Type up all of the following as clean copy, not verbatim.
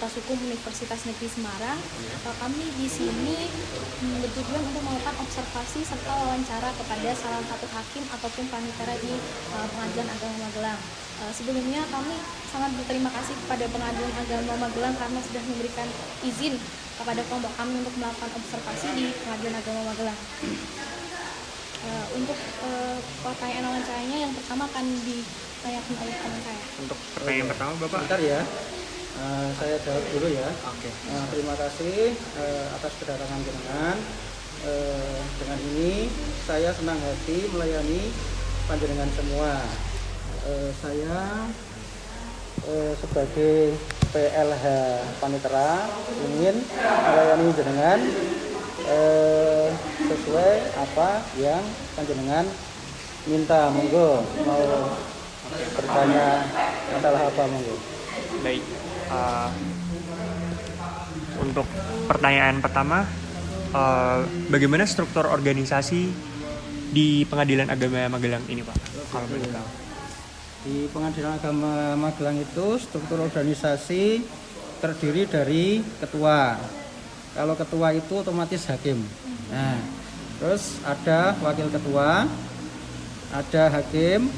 Fakultas Hukum Universitas Negeri Semarang. Kami di sini bertujuan untuk melakukan observasi serta wawancara kepada salah satu hakim ataupun panitera di Pengadilan Agama Magelang. Sebelumnya kami sangat berterima kasih kepada Pengadilan Agama Magelang karena sudah memberikan izin kepada kelompok kami untuk melakukan observasi di Pengadilan Agama Magelang. Untuk pertanyaan wawancaranya yang pertama akan ditanyakan oleh teman saya. Untuk pertanyaan pertama Bapak. Bentar ya, saya jawab dulu ya. Oke. Terima kasih atas kedatangan jenengan. Dengan ini saya senang hati melayani panjenengan semua. Saya sebagai PLH Panitera ingin melayani jenengan sesuai apa yang panjenengan minta. Monggo, mau bertanya masalah apa, monggo. Baik. Untuk pertanyaan pertama, bagaimana struktur organisasi di Pengadilan Agama Magelang ini, Pak? Kalau boleh tahu. Di Pengadilan Agama Magelang itu struktur organisasi terdiri dari ketua. Kalau ketua itu otomatis hakim. Nah, terus ada wakil ketua, ada hakim,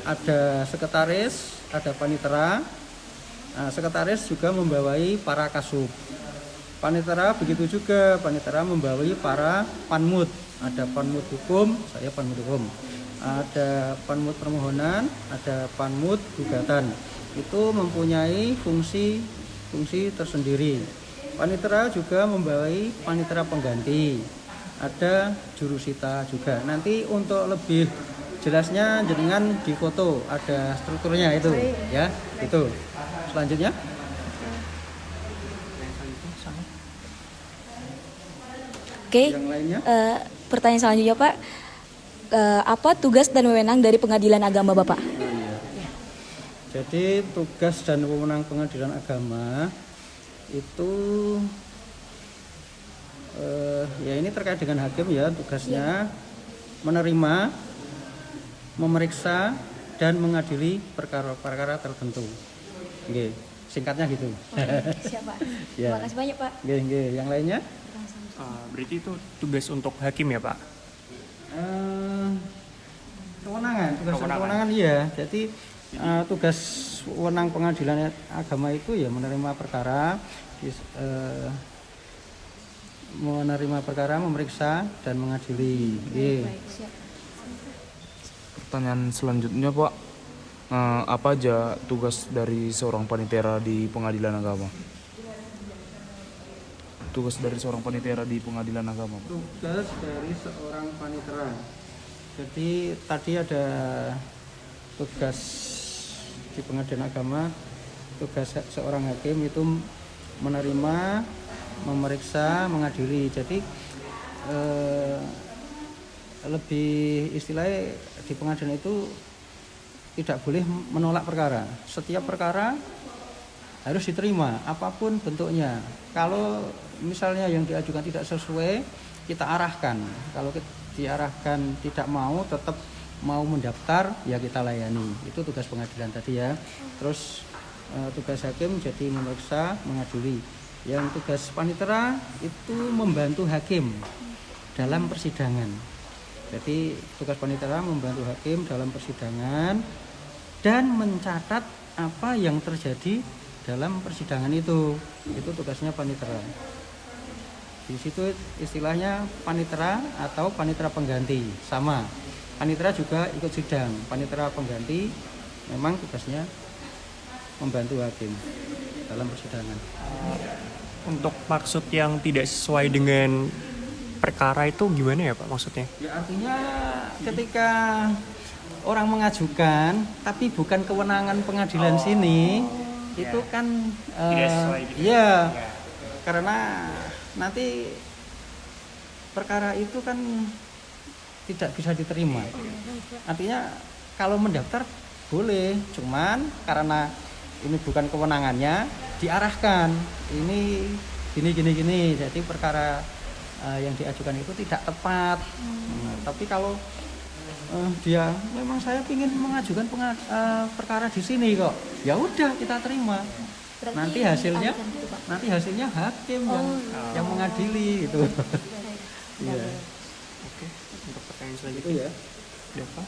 ada sekretaris, ada panitera. Nah, sekretaris juga membawai para kasub. Panitera begitu juga, panitera membawai para panmut. Ada panmut hukum, saya panmut hukum. Ada panmut permohonan, ada panmut gugatan. Itu mempunyai fungsi tersendiri. Panitera juga membawai panitera pengganti. Ada jurusita juga. Nanti untuk lebih jelasnya jenengan di foto ada strukturnya itu, ya. Itu. Selanjutnya. Oke. Yang lainnya. Pertanyaan selanjutnya Pak, apa tugas dan wewenang dari Pengadilan Agama Bapak? Jadi tugas dan wewenang Pengadilan Agama itu ya ini terkait dengan hakim ya, tugasnya menerima, memeriksa dan mengadili perkara-perkara tertentu. Oke, singkatnya gitu. Siap Pak. Ya. Terima kasih banyak Pak. Oke, yang lainnya? Berarti itu tugas untuk hakim ya, Pak? Kewenangan iya. Jadi tugas wewenang Pengadilan Agama itu ya menerima perkara, memeriksa dan mengadili. Baik, siap. Pertanyaan selanjutnya Pak, apa aja tugas dari seorang panitera di Pengadilan Agama? Tugas dari seorang panitera di Pengadilan Agama, Pak. Tugas dari seorang panitera. Jadi tadi ada tugas di Pengadilan Agama, tugas seorang hakim itu menerima, memeriksa, mengadili. Jadi lebih istilahnya di pengadilan itu tidak boleh menolak perkara. Setiap perkara harus diterima apapun bentuknya. Kalau misalnya yang diajukan tidak sesuai, kita arahkan. Kalau diarahkan tidak mau, tetap mau mendaftar, ya kita layani. Itu tugas pengadilan tadi ya. Terus tugas hakim jadi memeriksa, mengadili. Yang tugas panitera itu membantu hakim dalam persidangan. Jadi tugas panitera membantu hakim dalam persidangan dan mencatat apa yang terjadi dalam persidangan itu. Itu tugasnya panitera. Di situ istilahnya panitera atau panitera pengganti, sama. Panitera juga ikut sidang. Panitera pengganti memang tugasnya membantu hakim dalam persidangan. Untuk maksud yang tidak sesuai dengan perkara itu gimana ya Pak maksudnya? Ya artinya ketika orang mengajukan tapi bukan kewenangan pengadilan sini, itu kan tidak sesuai gitu. ya, karena nanti perkara itu kan tidak bisa diterima. Artinya kalau mendaftar boleh, cuman karena ini bukan kewenangannya, diarahkan ini gini. Jadi perkara yang diajukan itu tidak tepat. Tapi kalau dia memang saya ingin mengajukan perkara di sini kok. Ya udah kita terima. Berarti Nanti hasilnya dialihkan gitu, Pak. nanti hasilnya hakim yang mengadili gitu. Iya. Oke, untuk pertanyaan selanjutnya. Itu ya. Deva.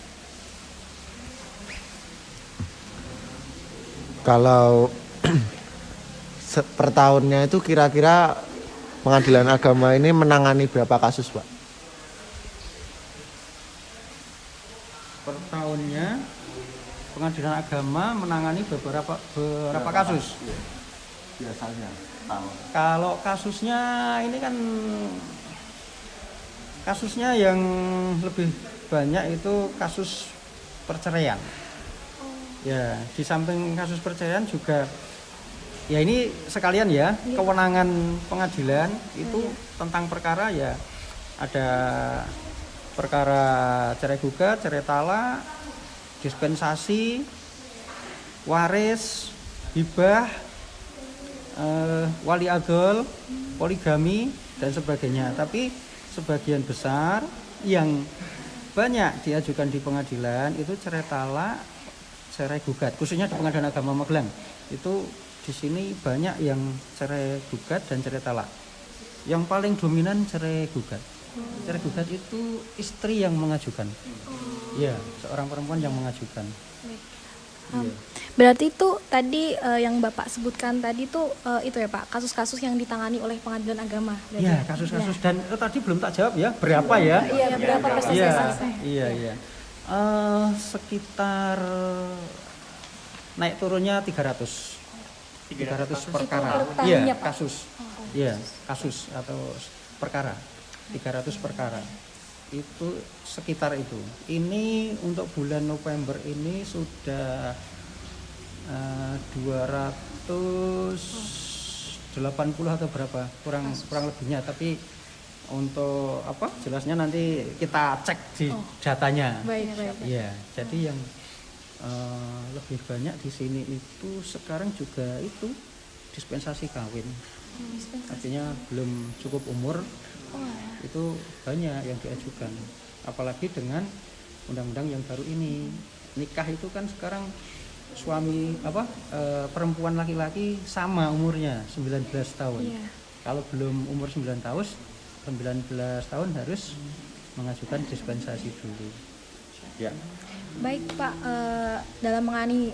Kalau per tahunnya itu kira-kira pengadilan agama ini menangani berapa kasus, Pak? Per tahunnya pengadilan agama menangani beberapa kasus. Biasanya tahun. Kalau kasusnya ini kan kasusnya yang lebih banyak itu kasus perceraian. Ya, di samping kasus perceraian juga ya ini sekalian ya, kewenangan pengadilan itu tentang perkara ya ada perkara cerai gugat, cerai talak, dispensasi, waris, hibah, wali adol, poligami dan sebagainya. Tapi sebagian besar yang banyak diajukan di pengadilan itu cerai talak, cerai gugat, khususnya di Pengadilan Agama Magelang. Itu di sini banyak yang cerai gugat dan cerai talak. Yang paling dominan cerai gugat. Cerai gugat itu istri yang mengajukan. Iya, seorang perempuan yang mengajukan. Iya. Berarti itu tadi yang Bapak sebutkan tadi itu itu ya Pak, kasus-kasus yang ditangani oleh pengadilan agama. berarti Iya, ya? kasus-kasus dan tadi belum tak jawab ya, berapa ya? Iya, berapa persentase? Iya. Sekitar naik turunnya 300 perkara. per tahunnya, Iya, Pak? kasus. Iya, kasus atau perkara. 300 perkara. Itu sekitar itu. Ini untuk bulan November ini sudah 280 atau berapa? Kurang lebihnya, tapi untuk apa? Jelasnya nanti kita cek di datanya. Baik. Iya, jadi yang lebih banyak di sini itu sekarang juga itu dispensasi kawin. Artinya belum cukup umur, itu banyak yang diajukan. Apalagi dengan undang-undang yang baru ini, nikah itu kan sekarang suami perempuan laki-laki sama umurnya 19 tahun. Iya. Kalau belum umur 19 tahun harus mengajukan dispensasi dulu. Ya. Baik Pak, dalam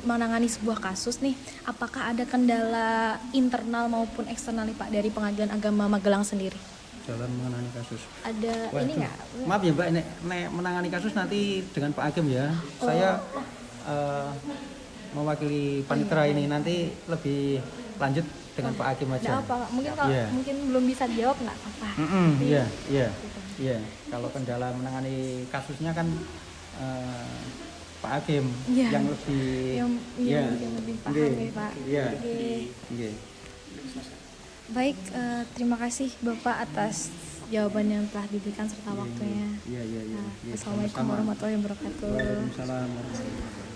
menangani sebuah kasus nih, apakah ada kendala internal maupun eksternal nih Pak dari Pengadilan Agama Magelang sendiri? Dalam menangani kasus. Ada Waduh, ini nggak? maaf ya Mbak, ini menangani kasus nanti dengan Pak Agem ya. Saya mewakili panitera ini, nanti lebih lanjut dengan Pak Agem aja. Ada apa? Mungkin kalau Iya. mungkin belum bisa dijawab nggak apa-apa. Iya. Kalau kendala menangani kasusnya kan Pak Agem Iya. yang lebih Yang lebih paham ya Pak. Iya. Oke. Iya. Baik, terima kasih Bapak atas jawaban yang telah diberikan serta waktunya. Iya. Assalamualaikum warahmatullahi wabarakatuh. Waalaikumsalam warahmatullahi wabarakatuh.